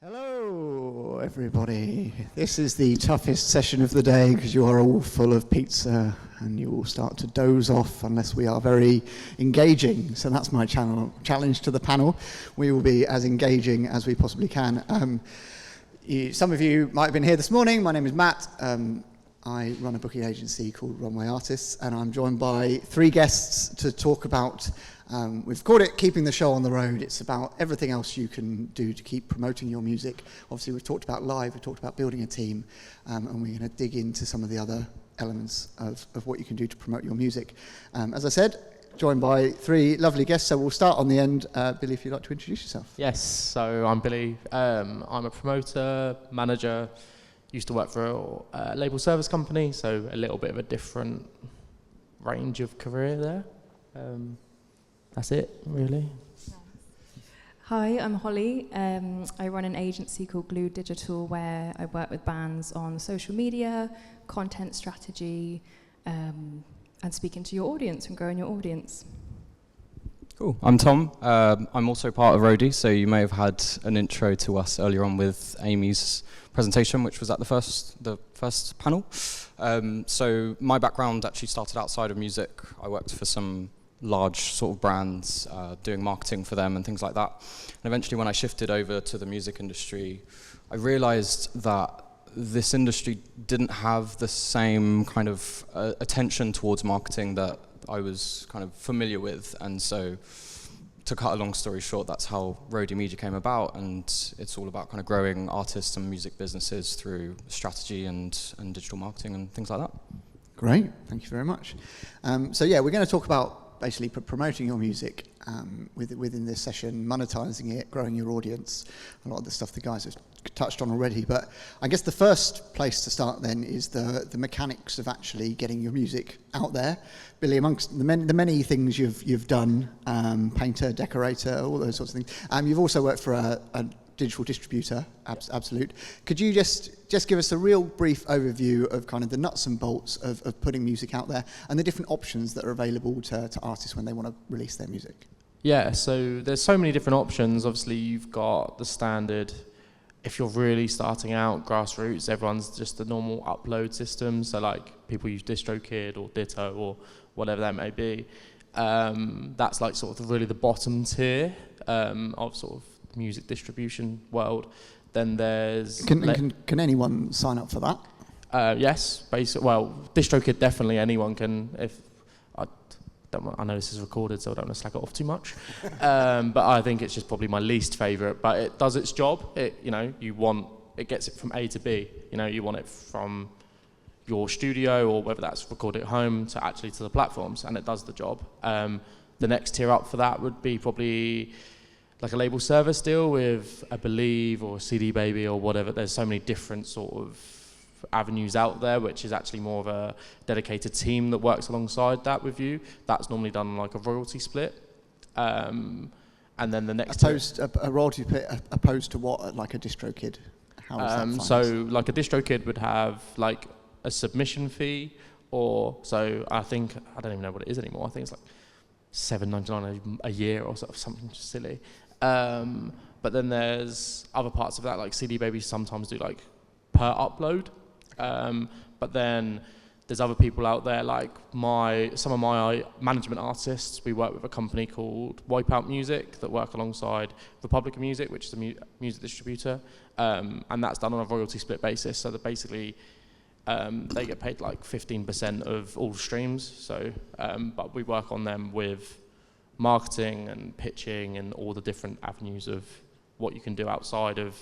Hello, everybody. This is the toughest session of the day because you are all full of pizza and you all start to doze off unless we are very engaging. So that's my challenge to the panel. We will be as engaging as we possibly can. Some of you might have been here this morning. My name is Matt. I run a booking agency called Runway Artists, and I'm joined by three guests to talk about, we've called it Keeping the Show on the Road. It's about everything else you can do to keep promoting your music. Obviously, we've talked about live, we've talked about building a team, and we're going to dig into some of the other elements of what you can do to promote your music. As I said, joined by three lovely guests, so we'll start on the end. Billy, if you'd like to introduce yourself. Yes, so I'm Billy. I'm a promoter, manager, used to work for a label service company, so a little bit of a different range of career there. That's it, really. Hi, I'm Holly. I run an agency called Glue Digital where I work with bands on social media, content strategy, and speaking to your audience and growing your audience. Cool. I'm Tom. I'm also part of Roadie, so you may have had an intro to us earlier on with Amy's presentation, which was at the first panel. So my background actually started outside of music. I worked for some large sort of brands, doing marketing for them and things like that. And eventually when I shifted over to the music industry, I realized that this industry didn't have the same kind of attention towards marketing that I was kind of familiar with, and so to cut a long story short, that's how Roadie Media came about, and it's all about kind of growing artists and music businesses through strategy and digital marketing and things like that. Great, thank you very much. So yeah, we're going to talk about basically promoting your music within this session, monetizing it, growing your audience, a lot of the stuff the guys have touched on already. But I guess the first place to start then is the mechanics of actually getting your music out there. Billy, amongst the many things you've done, painter, decorator, all those sorts of things, you've also worked for a digital distributor, Absolute. Could you just give us a real brief overview of kind of the nuts and bolts of putting music out there and the different options that are available to artists when they want to release their music? Yeah, so there's so many different options. Obviously, you've got the standard, if you're really starting out, grassroots, everyone's just the normal upload system. So like people use DistroKid or Ditto or whatever that may be. That's like sort of really the bottom tier of sort of music distribution world. Then there's can anyone sign up for that? Yes, well, DistroKid definitely anyone can. If I know this is recorded, so I don't want to slack it off too much. But I think it's just probably my least favourite. But it does its job. It gets it from A to B. You want it from your studio or whether that's recorded at home to actually to the platforms, and it does the job. The next tier up for that would be probably like a label service deal with a Believe or a CD Baby or whatever. There's so many different sort of avenues out there, which is actually more of a dedicated team that works alongside that with you. That's normally done like a royalty split. And then the next a royalty split opposed to what, like a DistroKid? How is that financed? So like a DistroKid would have like a submission fee, or so I don't even know what it is anymore. I think it's like $7.99 a year or sort of something silly. But then there's other parts of that, like CD Baby sometimes do like per upload. But then there's other people out there like some of my management artists. We work with a company called Wipeout Music that work alongside Republican Music, which is a music distributor, and that's done on a royalty split basis. So that basically they get paid like 15% of all streams. So, but we work on them with marketing and pitching and all the different avenues of what you can do outside of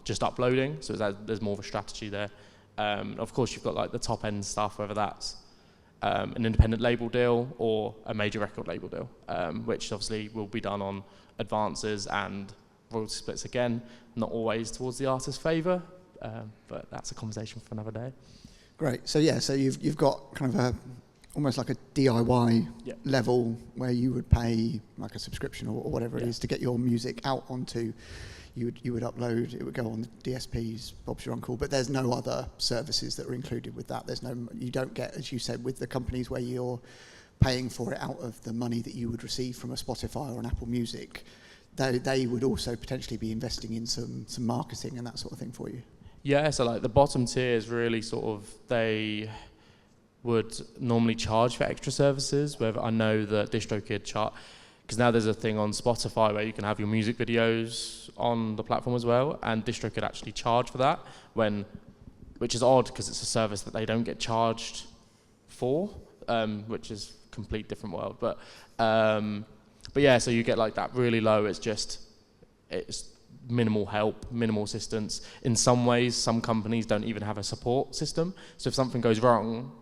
just uploading. So there's more of a strategy there. Of course, you've got like the top end stuff, whether that's an independent label deal or a major record label deal, which obviously will be done on advances and royalty splits again, not always towards the artist's favour, but that's a conversation for another day. Great. So yeah, so you've got kind of almost like a DIY level where you would pay like a subscription or whatever it is to get your music out onto. You would upload, it would go on the DSPs, Bob's Your Uncle, but there's no other services that are included with that. You don't get, as you said, with the companies where you're paying for it out of the money that you would receive from a Spotify or an Apple Music. they would also potentially be investing in some marketing and that sort of thing for you. Yeah, so like the bottom tier is really sort of, they would normally charge for extra services, where I know that DistroKid chart, because now there's a thing on Spotify where you can have your music videos on the platform as well, and DistroKid actually charge for that, which is odd because it's a service that they don't get charged for, which is a complete different world. But yeah, so you get like that really low, it's minimal help, minimal assistance. In some ways, some companies don't even have a support system. So if something goes wrong,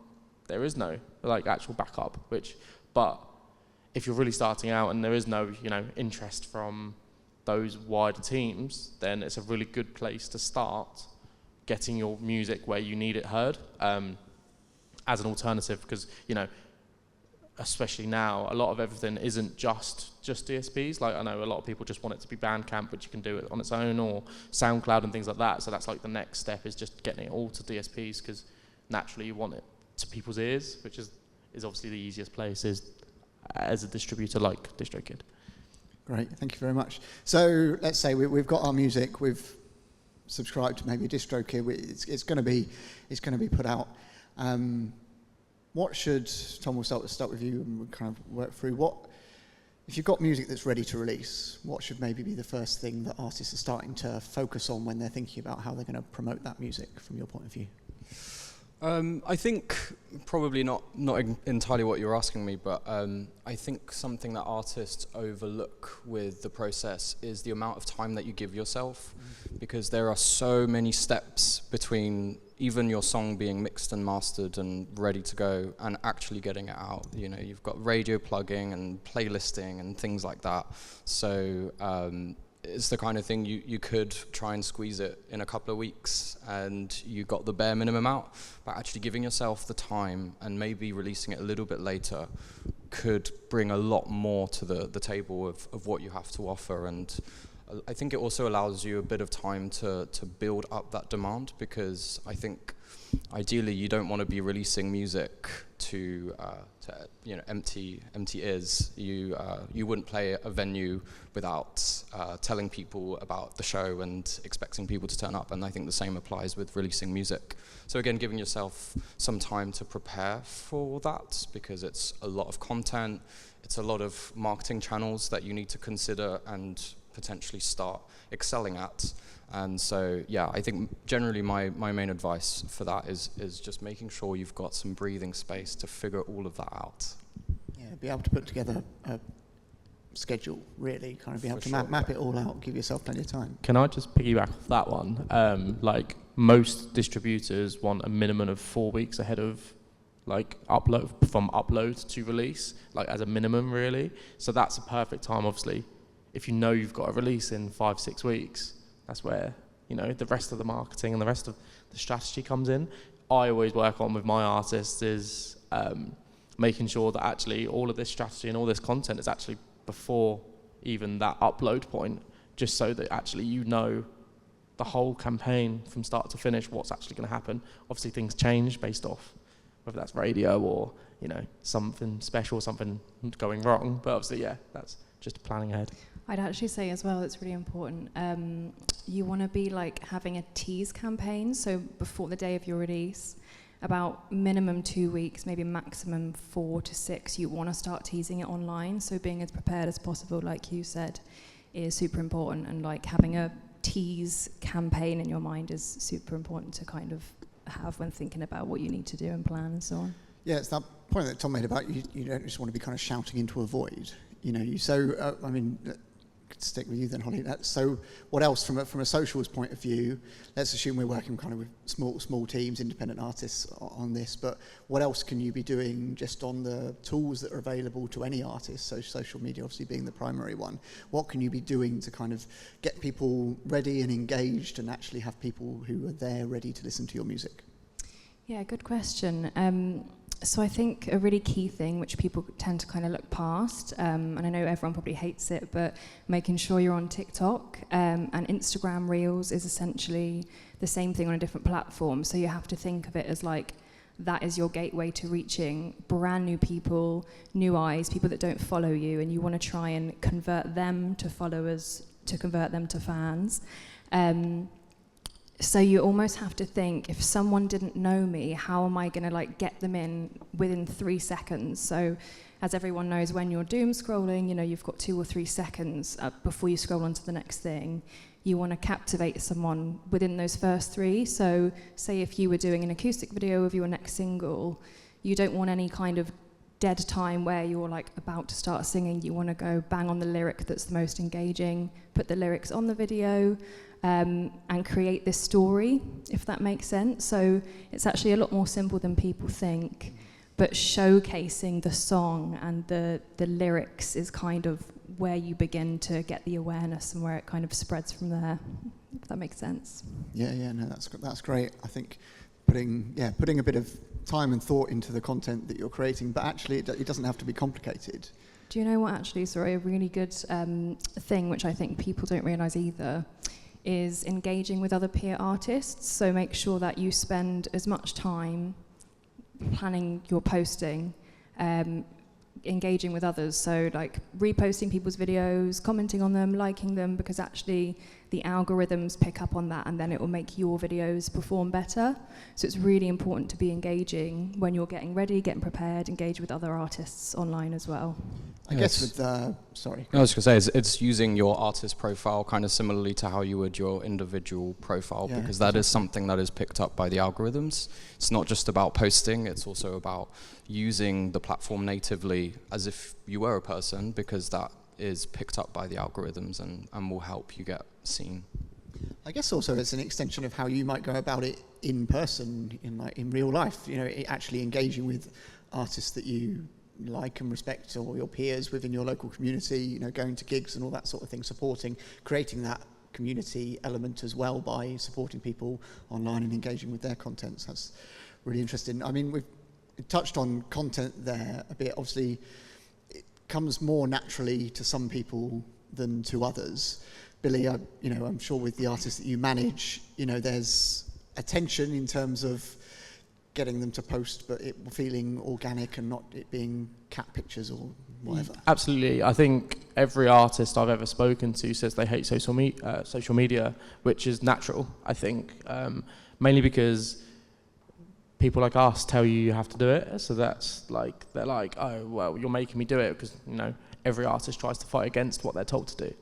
there is no like actual backup. But if you're really starting out and there is no interest from those wider teams, then it's a really good place to start getting your music where you need it heard, as an alternative, because especially now, a lot of everything isn't just DSPs. Like I know a lot of people just want it to be Bandcamp, which you can do it on its own, or SoundCloud and things like that. So that's like the next step, is just getting it all to DSPs, because naturally you want it to people's ears, which is obviously the easiest place is as a distributor like DistroKid. Great, thank you very much. So let's say we've got our music, we've subscribed to maybe DistroKid, it's going to be put out. What should, Tom, we'll start with you and we'll kind of work through, if you've got music that's ready to release, what should maybe be the first thing that artists are starting to focus on when they're thinking about how they're going to promote that music from your point of view? I think probably not entirely what you're asking me, but I think something that artists overlook with the process is the amount of time that you give yourself, because there are so many steps between even your song being mixed and mastered and ready to go and actually getting it out. You've got radio plugging and playlisting and things like that. So it's the kind of thing you could try and squeeze it in a couple of weeks and you got the bare minimum out, but actually giving yourself the time and maybe releasing it a little bit later could bring a lot more to the table of what you have to offer. And I think it also allows you a bit of time to build up that demand, because I think ideally you don't want to be releasing music to empty ears. You wouldn't play a venue without telling people about the show and expecting people to turn up, and I think the same applies with releasing music. So again, giving yourself some time to prepare for that, because it's a lot of content, it's a lot of marketing channels that you need to consider and potentially start excelling at. And so, yeah, I think generally my main advice for that is just making sure you've got some breathing space to figure all of that out. Yeah, be able to put together a schedule, really, kind of be able to map it all out, give yourself plenty of time. Can I just piggyback off that one? Like most distributors want a minimum of 4 weeks ahead of upload to release, like as a minimum, really. So that's a perfect time, obviously. If you know you've got a release in 5-6 weeks, that's where the rest of the marketing and the rest of the strategy comes in. I always work on with my artists is making sure that actually all of this strategy and all this content is actually before even that upload point, just so that actually the whole campaign from start to finish, what's actually going to happen. Obviously things change based off whether that's radio or something special, something going wrong, but obviously that's just planning ahead. I'd actually say as well, it's really important. You want to be having a tease campaign. So before the day of your release, about minimum 2 weeks, maybe maximum 4 to 6, you want to start teasing it online. So being as prepared as possible, like you said, is super important. And having a tease campaign in your mind is super important to kind of have when thinking about what you need to do and plan and so on. Yeah, it's that point that Tom made about you don't just want to be kind of shouting into a void. Stick with you then, Holly. So what else from a socials point of view? Let's assume we're working kind of with small teams, independent artists on this, but what else can you be doing just on the tools that are available to any artist? So social media obviously being the primary one. What can you be doing to kind of get people ready and engaged and actually have people who are there ready to listen to your music? Yeah, good question. So I think a really key thing, which people tend to kind of look past, and I know everyone probably hates it, but making sure you're on TikTok and Instagram Reels is essentially the same thing on a different platform. So you have to think of it as that is your gateway to reaching brand new people, new eyes, people that don't follow you, and you want to try and convert them to followers, to convert them to fans. So you almost have to think, if someone didn't know me, how am I going to like get them in within 3 seconds? So as everyone knows, when you're doom scrolling, you know, you've got 2 or 3 seconds before you scroll on to the next thing. You want to captivate someone within those first 3. So say if you were doing an acoustic video of your next single, you don't want any kind of dead time where you're like about to start singing. You want to go bang on the lyric that's the most engaging, put the lyrics on the video, and create this story, if that makes sense. So it's actually a lot more simple than people think, but showcasing the song and the lyrics is kind of where you begin to get the awareness and where it kind of spreads from there, if that makes sense. Yeah, no, that's great. I think putting a bit of time and thought into the content that you're creating, but actually it doesn't have to be complicated. Do you know what, actually, sorry, a really good thing, which I think people don't realise either, is engaging with other peer artists. So make sure that you spend as much time planning your posting, engaging with others, so like reposting people's videos, commenting on them, liking them, because actually the algorithms pick up on that and then it will make your videos perform better. So it's really important to be engaging when you're getting ready, getting prepared, engage with other artists online as well. I guess with sorry. I was going to say, it's using your artist profile kind of similarly to how you would your individual profile, because that is something that is picked up by the algorithms. It's not just about posting, it's also about using the platform natively as if you were a person, because that is picked up by the algorithms and will help you get seen. I guess also it's an extension of how you might go about it in person, in real life. You know, actually engaging with artists that you like and respect, or your peers within your local community. You know, going to gigs and all that sort of thing, creating that community element as well by supporting people online and engaging with their contents. That's really interesting. I mean, we've touched on content there a bit. Obviously, it comes more naturally to some people than to others. Billy, I'm sure with the artists that you manage, you know, there's a tension in terms of getting them to post, but it feeling organic and not it being cat pictures or whatever. Absolutely. I think every artist I've ever spoken to says they hate social media, which is natural, I think, mainly because people like us tell you have to do it. So that's like, they're like, oh, well, you're making me do it, because, you know, every artist tries to fight against what they're told to do.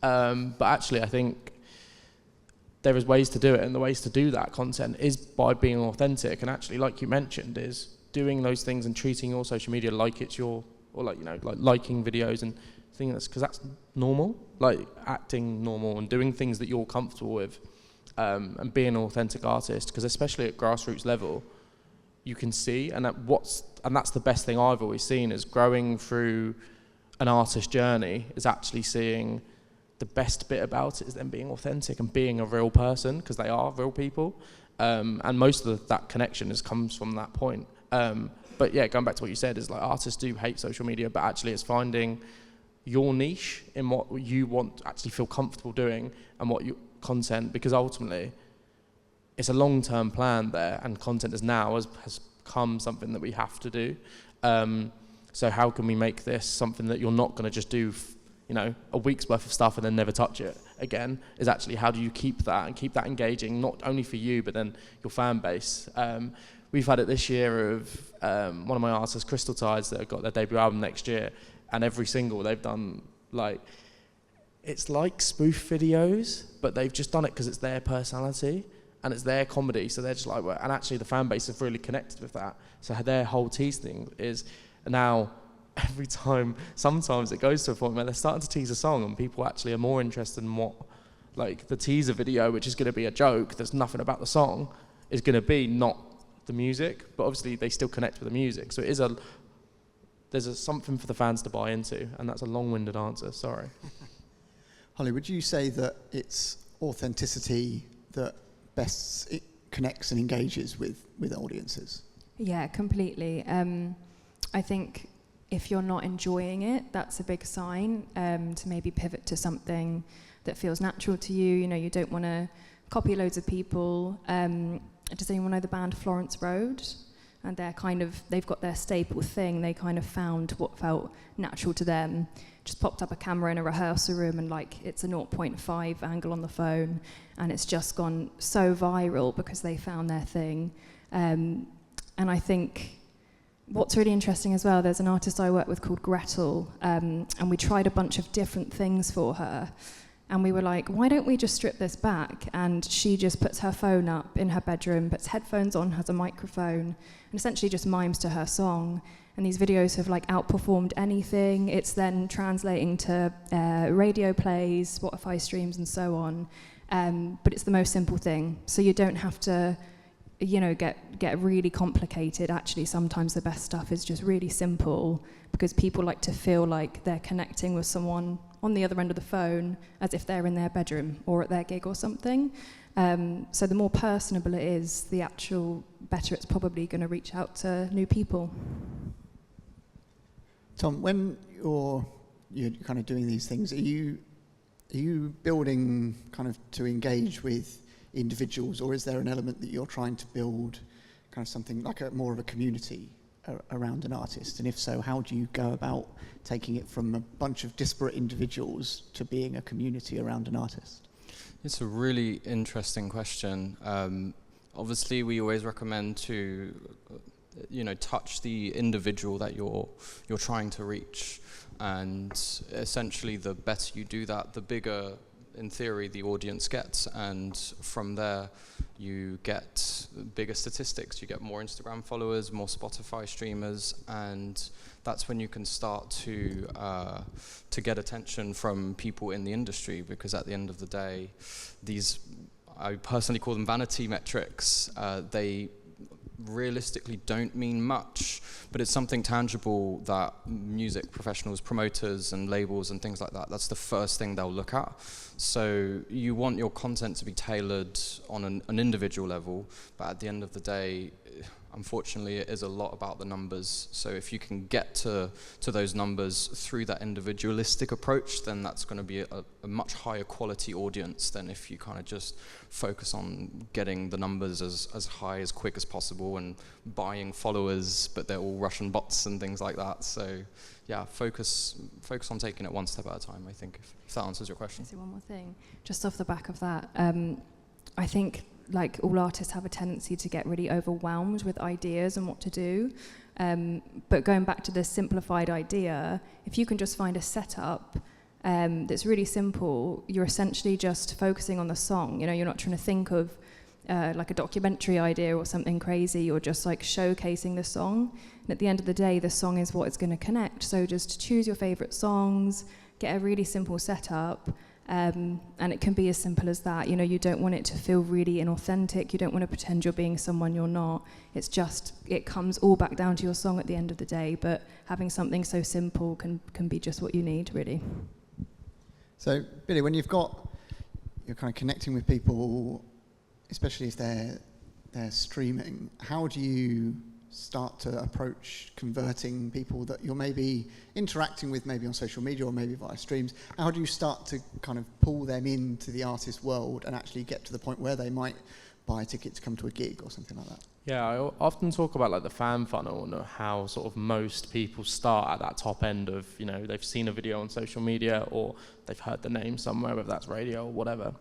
But actually, I think there is ways to do it, and the ways to do that content is by being authentic. And actually, like you mentioned, is doing those things and treating your social media like it's your, or like, you know, like liking videos and things, because that's normal, like acting normal and doing things that you're comfortable with, and being an authentic artist, because especially at grassroots level, you can see, and that's the best thing I've always seen, is growing through an artist journey, is actually seeing the best bit about it is them being authentic and being a real person, because they are real people, and most of that connection comes from that point. But yeah, going back to what you said, is like artists do hate social media, but actually it's finding your niche in what you want to actually feel comfortable doing, and what your content, because ultimately it's a long-term plan there, and content has become something that we have to do. So how can we make this something that you're not going to just do you know, a week's worth of stuff and then never touch it again, is actually how do you keep that engaging, not only for you, but then your fan base. We've had it this year of one of my artists, Crystal Tides, that have got their debut album next year, and every single they've done, like, it's like spoof videos, but they've just done it because it's their personality and it's their comedy, so they're just like, well, and actually the fan base have really connected with that. So their whole tease thing is now, every time, sometimes it goes to a point where they're starting to tease a song and people actually are more interested in what, like, the teaser video, which is going to be a joke, there's nothing about the song, is going to be, not the music, but obviously they still connect with the music. So there's something for the fans to buy into, and that's a long-winded answer, sorry. Holly, would you say that it's authenticity that best connects and engages with audiences? Yeah, completely. I think if you're not enjoying it, that's a big sign to maybe pivot to something that feels natural to you. You know, you don't want to copy loads of people. Does anyone know the band Florence Road? and they've got their staple thing. They kind of found what felt natural to them. Just popped up a camera in a rehearsal room, and it's a 0.5 angle on the phone, and it's just gone so viral because they found their thing. And I think what's really interesting as well, there's an artist I work with called Gretel, and we tried a bunch of different things for her. And we were like, why don't we just strip this back? And she just puts her phone up in her bedroom, puts headphones on, has a microphone, and essentially just mimes to her song. And these videos have outperformed anything. It's then translating to radio plays, Spotify streams, and so on. But it's the most simple thing. So you don't have to, get really complicated. Actually, sometimes the best stuff is just really simple, because people like to feel like they're connecting with someone on the other end of the phone as if they're in their bedroom or at their gig or something. So the more personable it is, the better it's probably going to reach out to new people. Tom, when you're kind of doing these things, are you building kind of to engage with individuals, or is there an element that you're trying to build kind of something like more of a community around an artist? And if so, how do you go about taking it from a bunch of disparate individuals to being a community around an artist? It's a really interesting question. Obviously, we always recommend to touch the individual that you're trying to reach, and essentially the better you do that, the bigger, in theory, the audience gets, and from there you get bigger statistics. You get more Instagram followers, more Spotify streamers, and that's when you can start to get attention from people in the industry, because at the end of the day, I personally call them vanity metrics. They realistically don't mean much, but it's something tangible that music professionals, promoters and labels and things like that, that's the first thing they'll look at. So you want your content to be tailored on an individual level, but at the end of the day, unfortunately, it is a lot about the numbers. So if you can get to those numbers through that individualistic approach, then that's going to be a much higher quality audience than if you kind of just focus on getting the numbers as high as quick as possible and buying followers, but they're all Russian bots and things like that. So yeah, focus on taking it one step at a time, I think, if that answers your question. I'll say one more thing, just off the back of that. I think all artists have a tendency to get really overwhelmed with ideas and what to do. But going back to this simplified idea, if you can just find a setup that's really simple, you're essentially just focusing on the song. You're not trying to think of a documentary idea or something crazy. You're just showcasing the song. And at the end of the day, the song is what is going to connect. So just choose your favorite songs, get a really simple setup. And it can be as simple as that. You don't want it to feel really inauthentic. You don't want to pretend you're being someone you're not. It comes all back down to your song at the end of the day, but having something so simple can be just what you need, really. So, Billy, when you're kind of connecting with people, especially if they're streaming, how do you start to approach converting people that you're maybe interacting with, maybe on social media or maybe via streams? How do you start to kind of pull them into the artist world and actually get to the point where they might buy a ticket to come to a gig or something like that? Yeah, I often talk about the fan funnel and how sort of most people start at that top end of, they've seen a video on social media or they've heard the name somewhere, whether that's radio or whatever,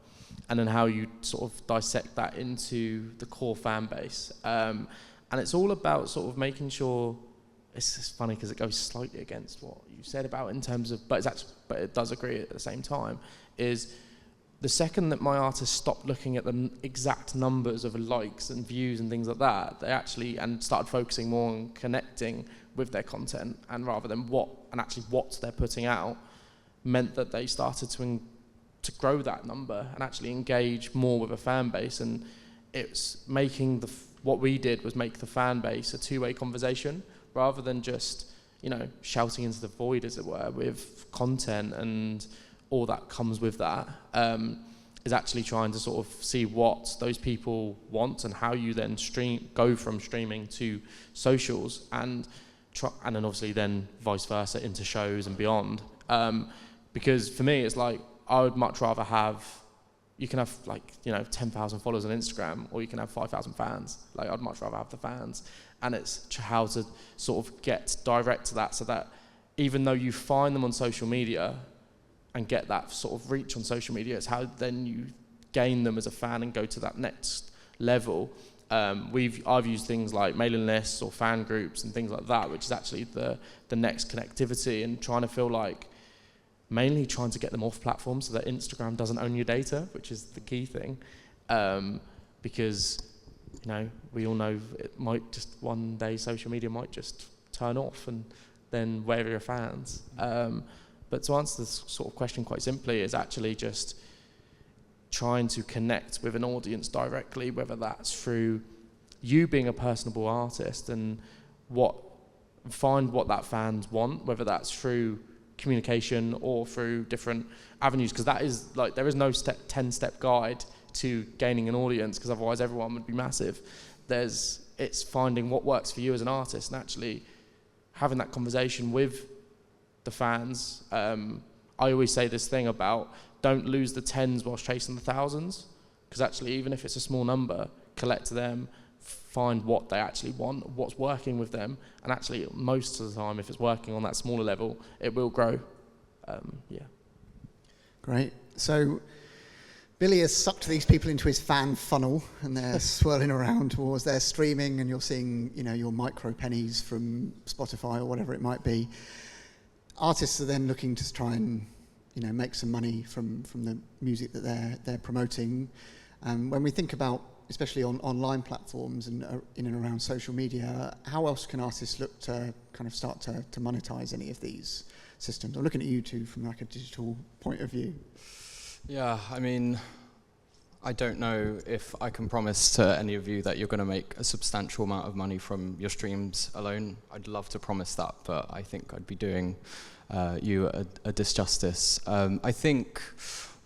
and then how you sort of dissect that into the core fan base. And it's all about sort of making sure, it's just funny because it goes slightly against what you said about in terms of, but it does agree at the same time, is the second that my artists stopped looking at the exact numbers of likes and views and things like that, they actually, and started focusing more on connecting with their content, and rather than what they're putting out, meant that they started to grow that number and actually engage more with a fan base. And it's making what we did was make the fan base a two-way conversation, rather than just, shouting into the void, as it were, with content and all that comes with that, is actually trying to sort of see what those people want and how you then go from streaming to socials, and then obviously then vice versa into shows and beyond. Because for me, it's I would much rather have, you can have like, 10,000 followers on Instagram, or you can have 5,000 fans. Like, I'd much rather have the fans. And it's how to sort of get direct to that, so that even though you find them on social media and get that sort of reach on social media, it's how then you gain them as a fan and go to that next level. I've used things like mailing lists or fan groups and things like that, which is actually the next connectivity, and trying to feel like mainly trying to get them off platform so that Instagram doesn't own your data, which is the key thing. Because, we all know it might just one day social media might just turn off, and then where are your fans? But to answer this sort of question quite simply is actually just trying to connect with an audience directly, whether that's through you being a personable artist and find what that fans want, whether that's through communication or through different avenues, because that is like, there is no 10-step guide to gaining an audience, because otherwise everyone would be massive. It's finding what works for you as an artist and actually having that conversation with the fans. I always say this thing about don't lose the tens whilst chasing the thousands, because actually even if it's a small number, collect to them, find what they actually want, what's working with them, and actually most of the time if it's working on that smaller level, it will grow. Great. So Billy has sucked these people into his fan funnel, and they're swirling around towards their streaming, and you're seeing, your micro pennies from Spotify or whatever it might be. Artists are then looking to try and, make some money from the music that they're promoting. When we think about, especially on online platforms and in and around social media, how else can artists look to kind of start to monetize any of these systems? I'm looking at you two from like a digital point of view. Yeah, I mean, I don't know if I can promise to any of you that you're going to make a substantial amount of money from your streams alone. I'd love to promise that, but I think I'd be doing you a disjustice. I think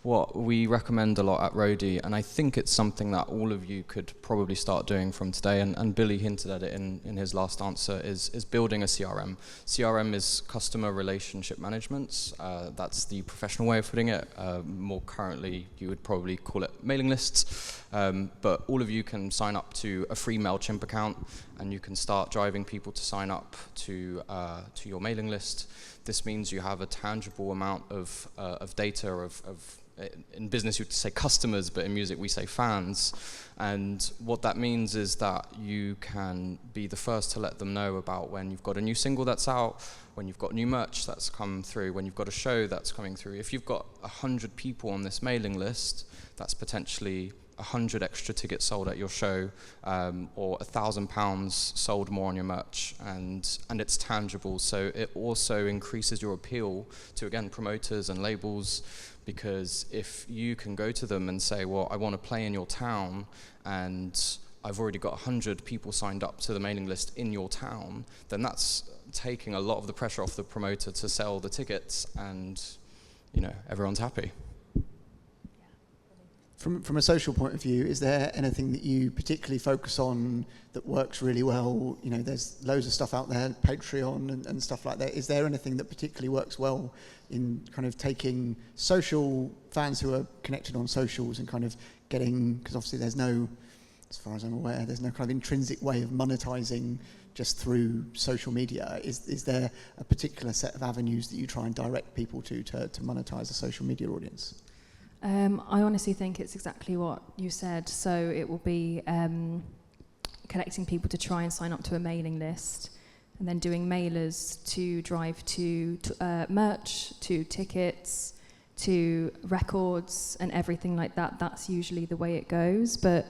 what we recommend a lot at Roadie, and I think it's something that all of you could probably start doing from today, and Billy hinted at it in his last answer, is building a CRM. CRM is customer relationship management. That's the professional way of putting it. More currently, you would probably call it mailing lists. But all of you can sign up to a free MailChimp account, and you can start driving people to sign up to your mailing list. This means you have a tangible amount of data of in business you'd say customers, but in music we say fans. And what that means is that you can be the first to let them know about when you've got a new single that's out, when you've got new merch that's come through, when you've got a show that's coming through. If you've got 100 people on this mailing list, that's potentially 100 extra tickets sold at your show, or £1,000 sold more on your merch, and it's tangible. So it also increases your appeal to, again, promoters and labels, because if you can go to them and say, well, I want to play in your town, and I've already got 100 people signed up to the mailing list in your town, then that's taking a lot of the pressure off the promoter to sell the tickets, and everyone's happy. From a social point of view, is there anything that you particularly focus on that works really well? There's loads of stuff out there, Patreon and stuff like that. Is there anything that particularly works well in kind of taking social fans who are connected on socials and kind of getting, because obviously there's no, as far as I'm aware, there's no kind of intrinsic way of monetizing just through social media. Is there a particular set of avenues that you try and direct people to monetize a social media audience? I honestly think it's exactly what you said. So it will be collecting people to try and sign up to a mailing list, and then doing mailers to drive to merch, to tickets, to records, and everything like that. That's usually the way it goes. But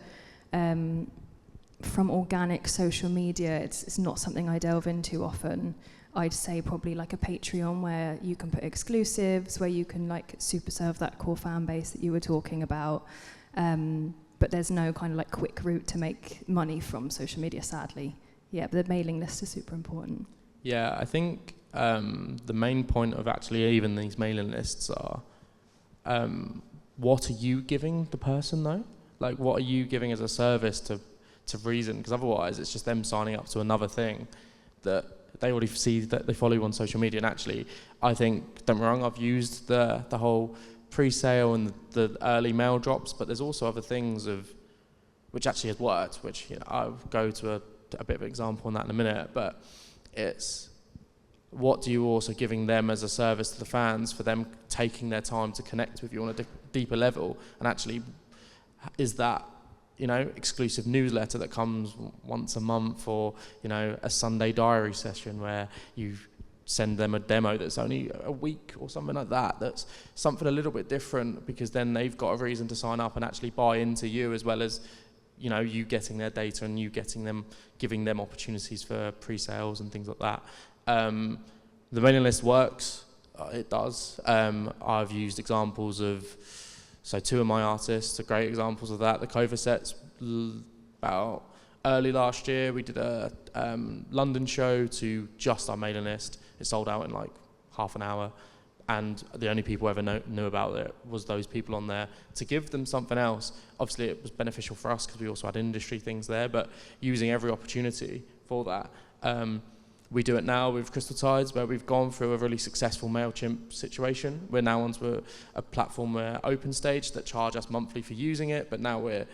from organic social media, it's not something I delve into often. I'd say probably like a Patreon where you can put exclusives, where you can like super serve that core fan base that you were talking about. But there's no kind of like quick route to make money from social media, sadly. Yeah, but the mailing list is super important. Yeah, I think the main point of actually even these mailing lists are, what are you giving the person though? Like, what are you giving as a service to Reason? Because otherwise it's just them signing up to another thing that they already see that they follow you on social media. And actually, I think, don't get me wrong, I've used the whole pre-sale and the early mail drops, but there's also other things which actually has worked, which I'll go to a bit of an example on that in a minute, but it's what you also giving them as a service to the fans for them taking their time to connect with you on a deeper level, and actually is that exclusive newsletter that comes once a month, or a Sunday diary session where you send them a demo that's only a week or something like that, that's something a little bit different, because then they've got a reason to sign up and actually buy into you, as well as you getting their data and you giving them opportunities for pre-sales and things like that. The mailing list works, it does. I've used examples of, so 2 of my artists are great examples of that. The Cova sets, about early last year, we did a London show to just our mailing list. It sold out in like half an hour, and the only people ever knew about it was those people on there. To give them something else, obviously it was beneficial for us because we also had industry things there, but using every opportunity for that. We do it now with Crystal Tides, where we've gone through a really successful MailChimp situation. We're now onto a platform where OpenStage that charge us monthly for using it, but now we're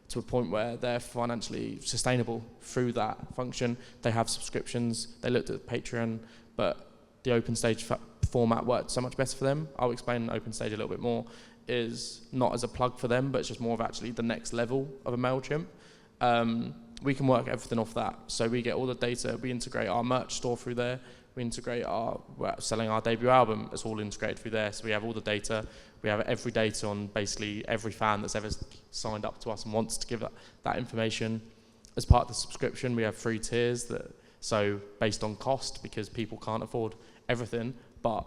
to a point where they're financially sustainable through that function. They have subscriptions, they looked at Patreon, but the OpenStage format worked so much better for them. I'll explain OpenStage a little bit more. Is not as a plug for them, but it's just more of actually the next level of a MailChimp. We can work everything off that. So we get all the data, we integrate our merch store through there, we integrate selling our debut album, it's all integrated through there. So we have all the data, we have every data on basically every fan that's ever signed up to us and wants to give that information. As part of the subscription, we have 3 tiers, so based on cost, because people can't afford everything, but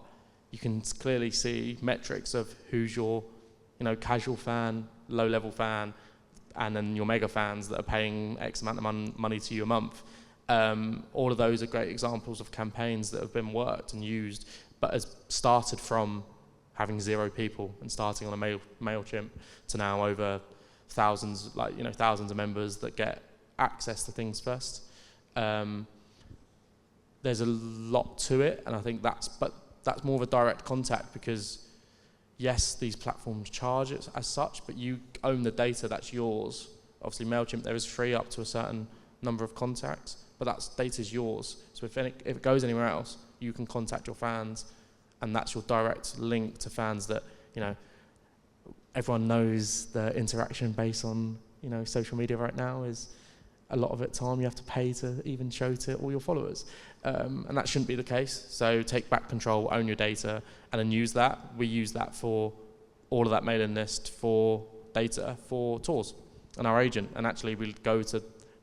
you can clearly see metrics of who's your casual fan, low-level fan, and then your mega fans that are paying X amount of money to you a month. All of those are great examples of campaigns that have been worked and used, but has started from having 0 people and starting on a MailChimp to now over thousands of members that get access to things first. There's a lot to it, and I think that's more of a direct contact, because yes, these platforms charge it as such, but you own the data, that's yours. Obviously MailChimp, there is free up to a certain number of contacts, but that data's yours. So if it goes anywhere else, you can contact your fans, and that's your direct link to fans that, everyone knows the interaction based on, social media right now is a lot of it time you have to pay to even show to all your followers. And that shouldn't be the case. So take back control, own your data, and then use that. We use that for all of that mailing list for data for tours and our agent. And actually we'll go to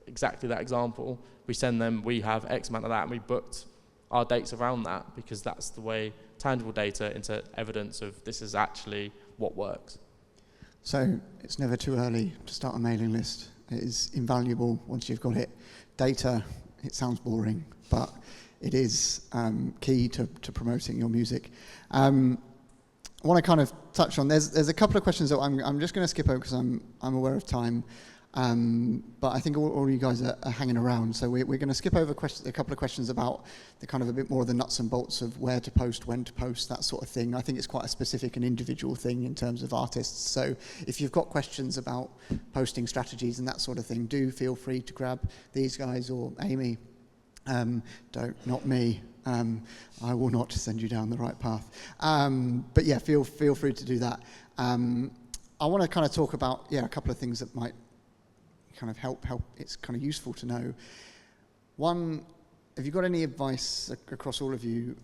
exactly that example. We send them, we have X amount of that, and we booked our dates around that, because that's the way tangible data into evidence of this is actually what works. So it's never too early to start a mailing list. It is invaluable once you've got it. Data, it sounds boring, but it is key to promoting your music. I want to kind of touch on, there's a couple of questions that I'm just going to skip over because I'm aware of time, but I think all you guys are hanging around, so we're going to skip over a couple of questions about the kind of a bit more of the nuts and bolts of where to post, when to post, that sort of thing. I think it's quite a specific and individual thing in terms of artists, so if you've got questions about posting strategies and that sort of thing, do feel free to grab these guys or Amy. Not me. I will not send you down the right path. But yeah, feel free to do that. I want to kind of talk about a couple of things that might kind of help. It's kind of useful to know. One, have you got any advice across all of you,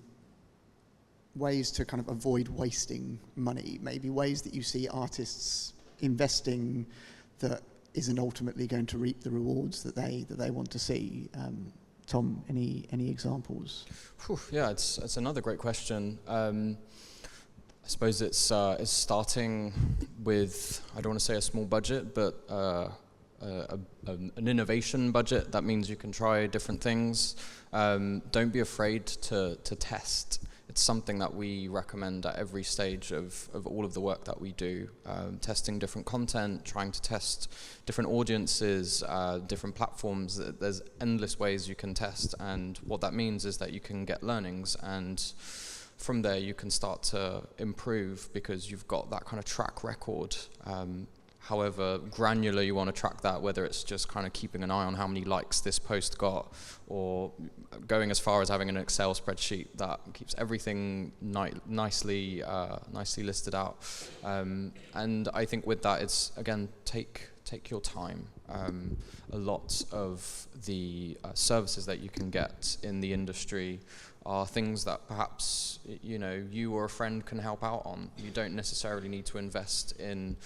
ways to kind of avoid wasting money? Maybe ways that you see artists investing that isn't ultimately going to reap the rewards that they want to see. Tom, any examples? Yeah, it's another great question. I suppose it's starting with, I don't want to say a small budget, but an innovation budget. That means you can try different things. Don't be afraid to test. It's something that we recommend at every stage of all of the work that we do. Testing different content, trying to test different audiences, different platforms. There's endless ways you can test, and what that means is that you can get learnings. And from there you can start to improve because you've got that kind of track record. However granular you want to track that, whether it's just kind of keeping an eye on how many likes this post got, or going as far as having an Excel spreadsheet that keeps everything nicely listed out. And I think with that, it's again, take your time. A lot of the services that you can get in the industry are things that perhaps you or a friend can help out on. You don't necessarily need to invest in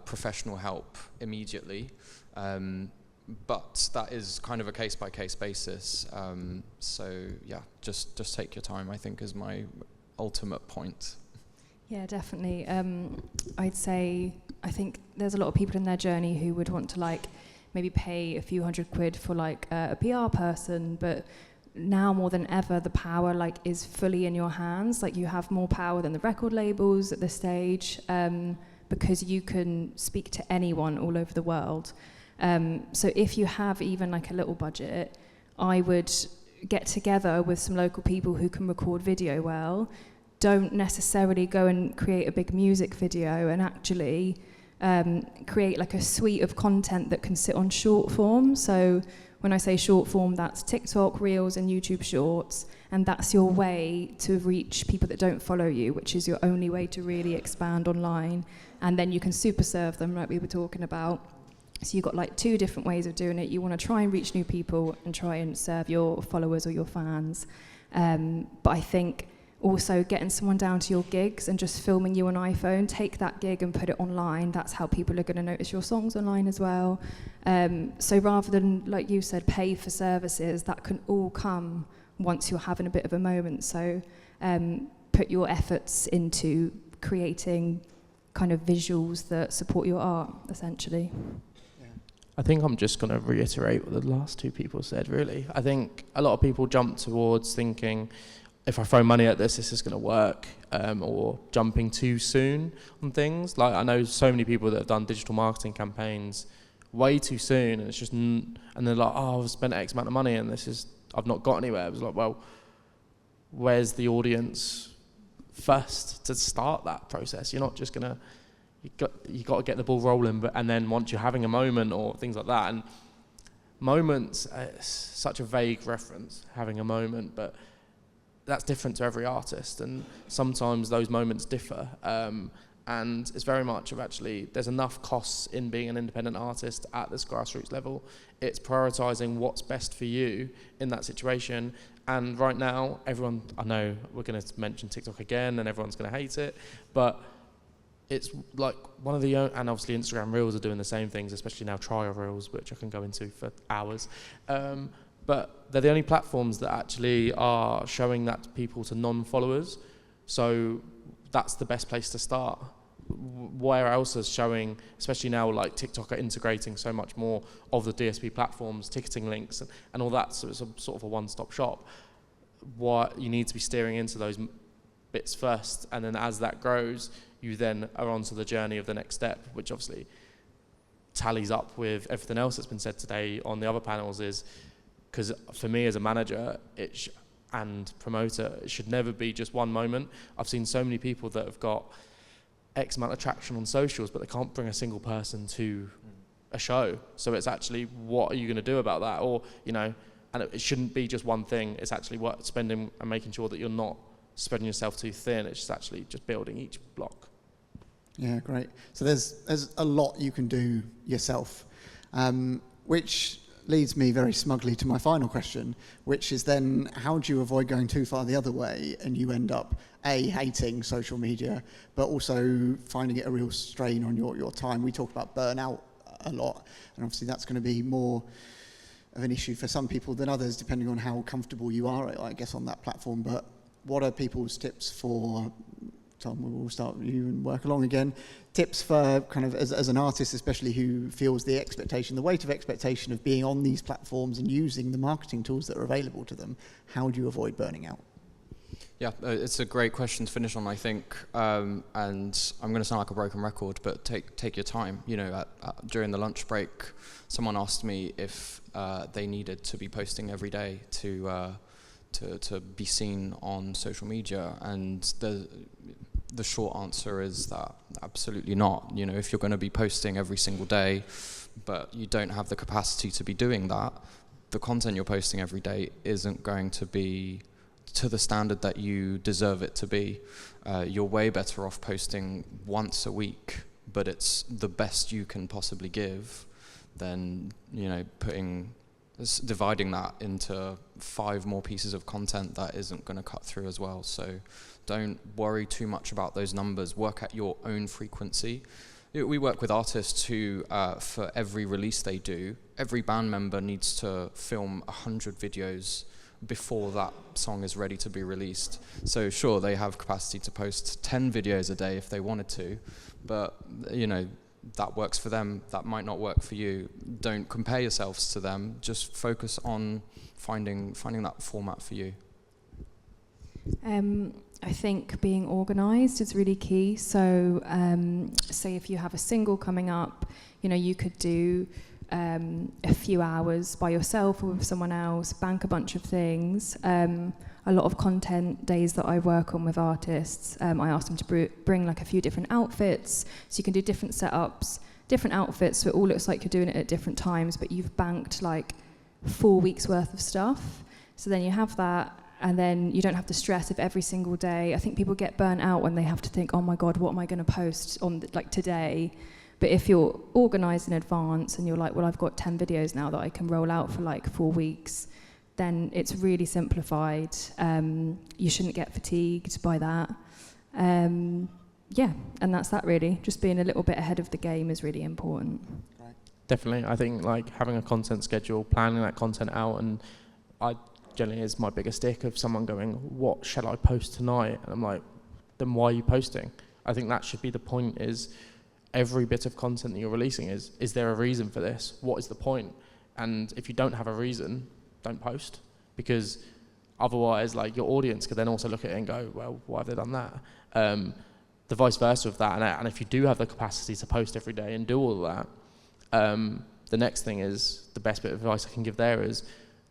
professional help immediately, but that is kind of a case-by-case basis. So yeah, just take your time, I think, is my ultimate point. Yeah, definitely. I'd say I think there's a lot of people in their journey who would want to maybe pay a few £100 for a PR person, but now more than ever the power is fully in your hands. You have more power than the record labels at this stage, because you can speak to anyone all over the world. So if you have even a little budget, I would get together with some local people who can record video well. Don't necessarily go and create a big music video, and actually create a suite of content that can sit on short form. So when I say short form, that's TikTok, Reels, and YouTube Shorts, and that's your way to reach people that don't follow you, which is your only way to really expand online. And then you can super serve them, like we were talking about. So you've got 2 different ways of doing it. You want to try and reach new people and try and serve your followers or your fans. But I think also getting someone down to your gigs and just filming you on iPhone, take that gig and put it online. That's how people are going to notice your songs online as well. So rather than, like you said, pay for services, that can all come once you're having a bit of a moment. So put your efforts into creating kind of visuals that support your art, essentially. I think I'm just going to reiterate what the last 2 people said, really. I think a lot of people jump towards thinking, if I throw money at this is going to work, or jumping too soon on things. I know so many people that have done digital marketing campaigns way too soon, and it's just, and they're like, oh, I've spent X amount of money and I've not got anywhere. It was well, where's the audience first to start that process? You're not just going to, you got to get the ball rolling, and then once you're having a moment or things like that, and moments, it's such a vague reference, having a moment, but that's different to every artist, and sometimes those moments differ, and it's very much of actually there's enough costs in being an independent artist at this grassroots level. It's prioritising what's best for you in that situation. And right now, everyone, I know we're going to mention TikTok again and everyone's going to hate it, but it's one of the, and obviously Instagram Reels are doing the same things, especially now trial Reels, which I can go into for hours. But they're the only platforms that actually are showing that to people, to non-followers. So that's the best place to start. Where else is showing, especially now TikTok are integrating so much more of the DSP platforms, ticketing links and all that, so it's a sort of a one-stop shop. What you need to be steering into those bits first, and then as that grows, you then are onto the journey of the next step, which obviously tallies up with everything else that's been said today on the other panels, is because for me as a manager and promoter, it should never be just one moment. I've seen so many people that have got X amount of traction on socials, but they can't bring a single person to a show. So it's actually, what are you going to do about that? Or, and it shouldn't be just one thing. It's actually spending and making sure that you're not spreading yourself too thin. It's just actually just building each block. Yeah, great. So there's a lot you can do yourself, which leads me very smugly to my final question, which is then, how do you avoid going too far the other way and you end up hating social media, but also finding it a real strain on your time? We talk about burnout a lot, and obviously that's going to be more of an issue for some people than others, depending on how comfortable you are, I guess, on that platform. But what are people's tips for, Tom, we'll start with you and work along again, tips for kind of, as an artist especially, who feels the expectation, the weight of expectation of being on these platforms and using the marketing tools that are available to them? How do you avoid burning out? Yeah, it's a great question to finish on, I think, and I'm going to sound like a broken record, but take your time. During the lunch break, someone asked me if they needed to be posting every day to to be seen on social media? And the short answer is that absolutely not. You know, if you're going to be posting every single day, but you don't have the capacity to be doing that, the content you're posting every day isn't going to be to the standard that you deserve it to be. You're way better off posting once a week, but it's the best you can possibly give, than, you know, dividing that into 5 more pieces of content that isn't going to cut through as well. So don't worry too much about those numbers. Work at your own frequency. We work with artists who, for every release they do, every band member needs to film 100 videos before that song is ready to be released. So sure, they have capacity to post 10 videos a day if they wanted to, but, you know, that works for them, that might not work for you. Don't compare yourselves to them, just focus on finding that format for you. I think being organised is really key. So say if you have a single coming up, you know, you could do a few hours by yourself or with someone else, bank a bunch of things. A lot of content days that I work on with artists, I ask them to bring like a few different outfits, so you can do different setups, different outfits, so it all looks like you're doing it at different times, but you've banked like 4 weeks worth of stuff. So then you have that, and then you don't have to stress if every single day. I think people get burnt out when they have to think, oh my God, what am I going to post on like today? But if you're organised in advance and you're like, well, I've got 10 videos now that I can roll out for like 4 weeks, then it's really simplified. You shouldn't get fatigued by that. Yeah, and that's that really. Just being a little bit ahead of the game is really important. Right. Definitely. I think like having a content schedule, planning that content out, and I generally is my biggest stick of someone going, what shall I post tonight? And I'm like, then why are you posting? I think that should be the point, is every bit of content that you're releasing is there a reason for this? What is the point? And if you don't have a reason, don't post, because otherwise like your audience could then also look at it and go, well, why have they done that? The vice versa of that, and if you do have the capacity to post every day and do all of that, the next thing is, the best bit of advice I can give there is,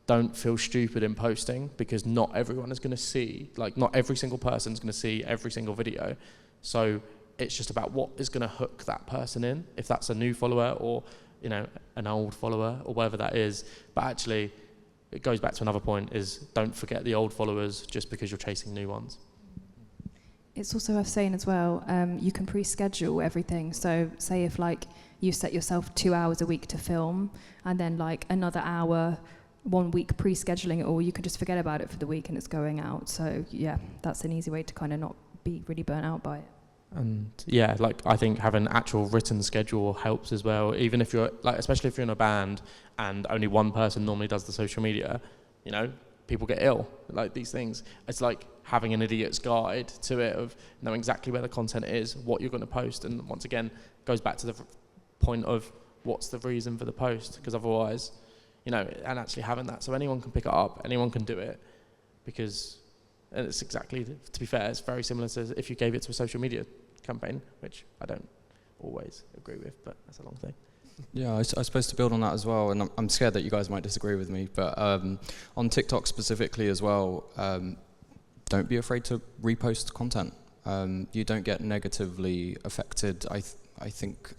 don't feel stupid in posting, because not everyone is going to see, like not every single person is going to see every single video. So it's just about what is going to hook that person in, if that's a new follower or, you know, an old follower or whatever that is. But actually, it goes back to another point, is don't forget the old followers just because you're chasing new ones. It's also worth saying as well, you can pre-schedule everything. So say if like you set yourself 2 hours a week to film, and then like another hour 1 week pre-scheduling it all, you can just forget about it for the week and it's going out. So yeah, that's an easy way to kind of not be really burnt out by it. And yeah, like I think having an actual written schedule helps as well. Even if you're like, especially if you're in a band and only one person normally does the social media, you know, people get ill, like these things. It's like having an idiot's guide to it, of knowing exactly where the content is, what you're going to post. And once again, goes back to the point of what's the reason for the post, because otherwise, you know, and actually having that, so anyone can pick it up, anyone can do it, because, and it's exactly, to be fair, it's very similar to if you gave it to a social media campaign, which I don't always agree with, but that's a long thing. Yeah, I suppose to build on that as well, and I'm scared that you guys might disagree with me, but on TikTok specifically as well, don't be afraid to repost content. You don't get negatively affected, I think,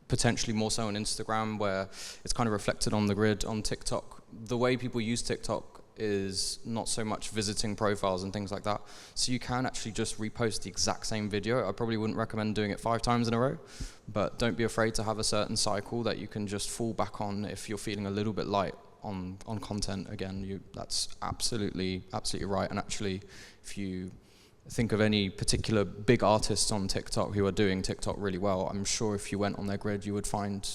potentially more so on Instagram, where it's kind of reflected on the grid. On TikTok, the way people use TikTok is not so much visiting profiles and things like that. So you can actually just repost the exact same video. I probably wouldn't recommend doing it 5 times in a row, but don't be afraid to have a certain cycle that you can just fall back on if you're feeling a little bit light on content. Again, that's absolutely right. And actually, if you think of any particular big artists on TikTok who are doing TikTok really well, I'm sure if you went on their grid, you would find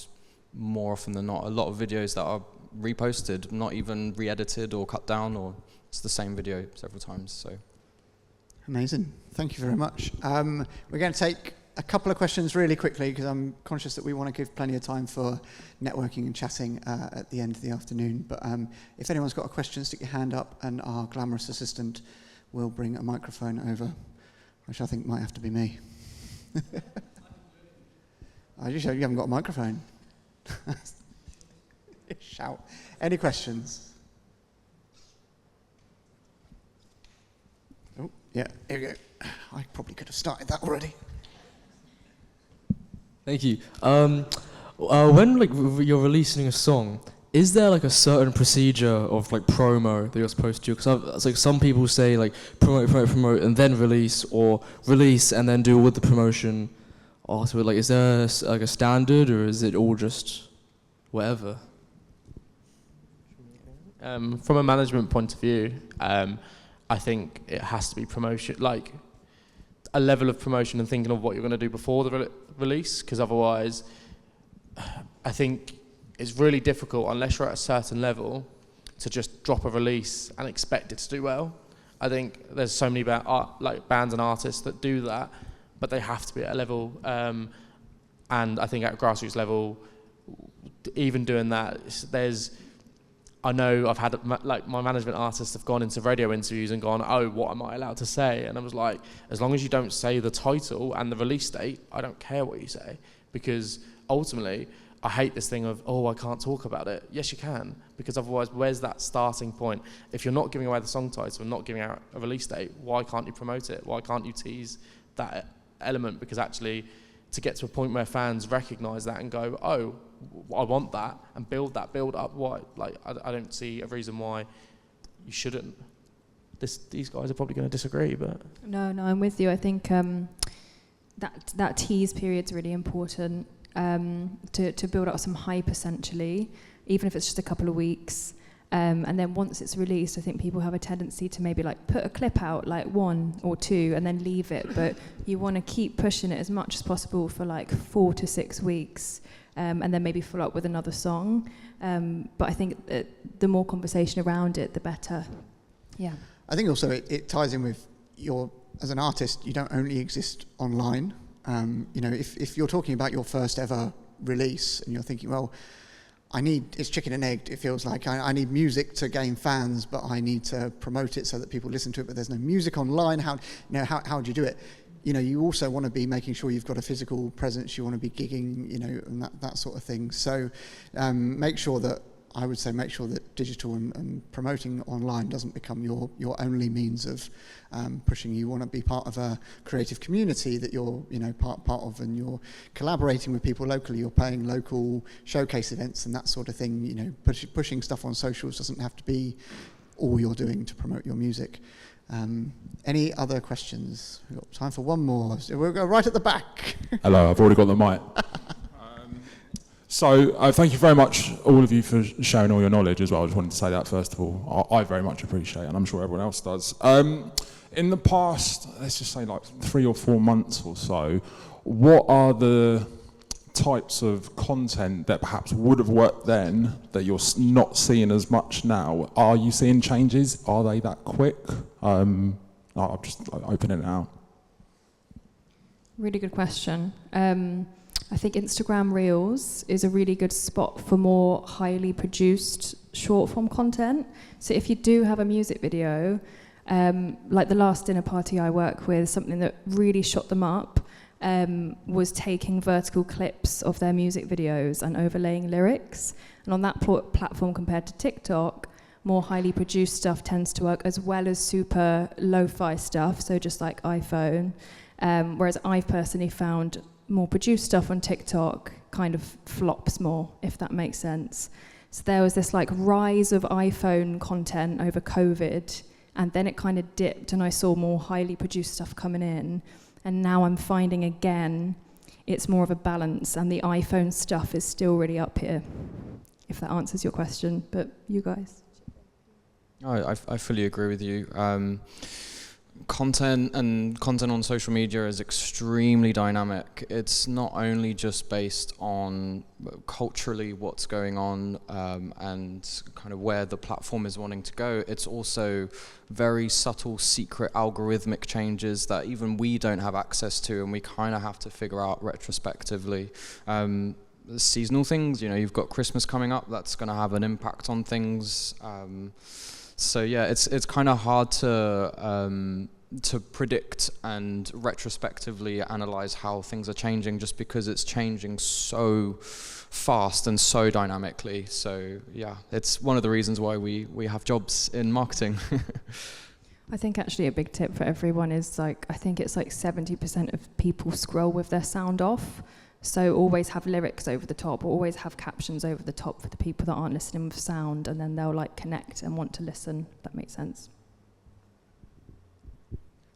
more often than not a lot of videos that are reposted, not even re-edited or cut down, or it's the same video several times. So amazing. Thank you very much. We're going to take a couple of questions really quickly, because I'm conscious that we want to give plenty of time for networking and chatting at the end of the afternoon. But if anyone's got a question, stick your hand up and our glamorous assistant will bring a microphone over, which I think might have to be me. You haven't got a microphone. Shout. Any questions? Oh, yeah, here we go. I probably could have started that already. Thank you. When you're releasing a song, is there like a certain procedure of like promo that you're supposed to do? Because it's like some people say like promote, and then release, or release and then do all the promotion. Also, like, is there like a standard, or is it all just whatever? From a management point of view, I think it has to be promotion, like a level of promotion and thinking of what you're going to do before the release, because otherwise, I think it's really difficult, unless you're at a certain level, to just drop a release and expect it to do well. I think there's so many bands and artists that do that, but they have to be at a level, and I think at a grassroots level, even doing that, I know I've had, like, my management artists have gone into radio interviews and gone, oh, what am I allowed to say? And I was like, as long as you don't say the title and the release date, I don't care what you say. Because ultimately, I hate this thing of, oh, I can't talk about it. Yes, you can, because otherwise, where's that starting point? If you're not giving away the song title and not giving out a release date, why can't you promote it? Why can't you tease that element? Because actually, to get to a point where fans recognise that and go, oh, I want that, and build up. Why? Like, I don't see a reason why you shouldn't. These guys are probably going to disagree, but No, I'm with you. I think that tease period's really important to build up some hype, essentially, even if it's just a couple of weeks. And then once it's released, I think people have a tendency to maybe like put a clip out, like 1 or 2, and then leave it. But you want to keep pushing it as much as possible for like 4 to 6 weeks. And then maybe follow up with another song. But I think the more conversation around it, the better. Yeah. I think also it ties in with as an artist, you don't only exist online. If you're talking about your first ever release and you're thinking, well, it's chicken and egg. It feels like I need music to gain fans, but I need to promote it so that people listen to it, but there's no music online. How do you do it? You also want to be making sure you've got a physical presence. You want to be gigging, and that sort of thing. So make sure that digital and promoting online doesn't become your only means of pushing. You want to be part of a creative community that you're part of, and you're collaborating with people locally. You're playing local showcase events and that sort of thing. Pushing stuff on socials doesn't have to be all you're doing to promote your music. Any other questions? We've got time for one more. So we'll go right at the back. Hello, I've already got the mic. So thank you very much, all of you, for sharing all your knowledge as well. I just wanted to say that first of all. I very much appreciate it, and I'm sure everyone else does. In the past, let's just say like 3 or 4 months or so, what are the types of content that perhaps would have worked then that you're not seeing as much now? Are you seeing changes? Are they that quick? I'm just opening it out. Really good question. I think Instagram Reels is a really good spot for more highly produced short form content. So if you do have a music video, like the last dinner party I work with, something that really shot them up was taking vertical clips of their music videos and overlaying lyrics. And on that platform compared to TikTok, more highly produced stuff tends to work, as well as super lo-fi stuff, so just like iPhone. Whereas I've personally found more produced stuff on TikTok kind of flops more, if that makes sense. So there was this like rise of iPhone content over COVID, and then it kind of dipped, and I saw more highly produced stuff coming in. And now I'm finding again, it's more of a balance, and the iPhone stuff is still really up here, if that answers your question. But you guys? I fully agree with you. Content on social media is extremely dynamic. It's not only just based on culturally what's going on and kind of where the platform is wanting to go. It's also very subtle, secret algorithmic changes that even we don't have access to, and we kind of have to figure out retrospectively. Seasonal things, you've got Christmas coming up, that's going to have an impact on things. So yeah, it's kind of hard to predict and retrospectively analyze how things are changing, just because it's changing so fast and so dynamically. So yeah, it's one of the reasons why we have jobs in marketing. I think actually a big tip for everyone is like, I think it's like 70% of people scroll with their sound off. So always have lyrics over the top, or always have captions over the top for the people that aren't listening with sound, and then they'll like connect and want to listen. If that makes sense.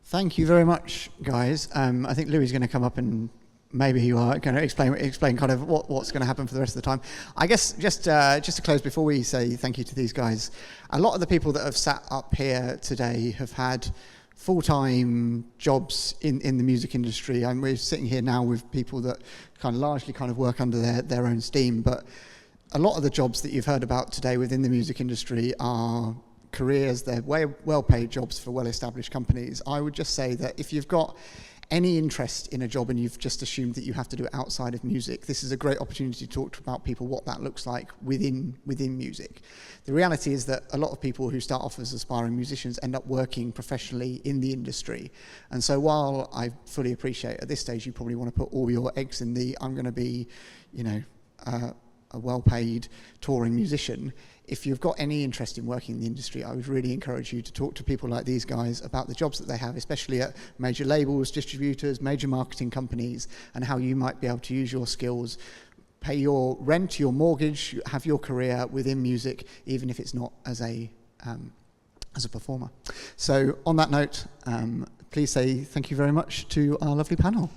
Thank you very much, guys. I think Louis is going to come up and maybe you are going to explain kind of what's going to happen for the rest of the time. I guess just to close before we say thank you to these guys, a lot of the people that have sat up here today have had full-time jobs in the music industry, and we're sitting here now with people that kind of largely kind of work under their own steam, but a lot of the jobs that you've heard about today within the music industry are careers, they're well-paid jobs for well-established companies. I would just say that if you've got any interest in a job and you've just assumed that you have to do it outside of music, this is a great opportunity to talk about people what that looks like within music. The reality is that a lot of people who start off as aspiring musicians end up working professionally in the industry. And so while I fully appreciate at this stage you probably want to put all your eggs in the I'm going to be, a well-paid touring musician, if you've got any interest in working in the industry, I would really encourage you to talk to people like these guys about the jobs that they have, especially at major labels, distributors, major marketing companies, and how you might be able to use your skills, pay your rent, your mortgage, have your career within music, even if it's not as a performer. So on that note, please say thank you very much to our lovely panel.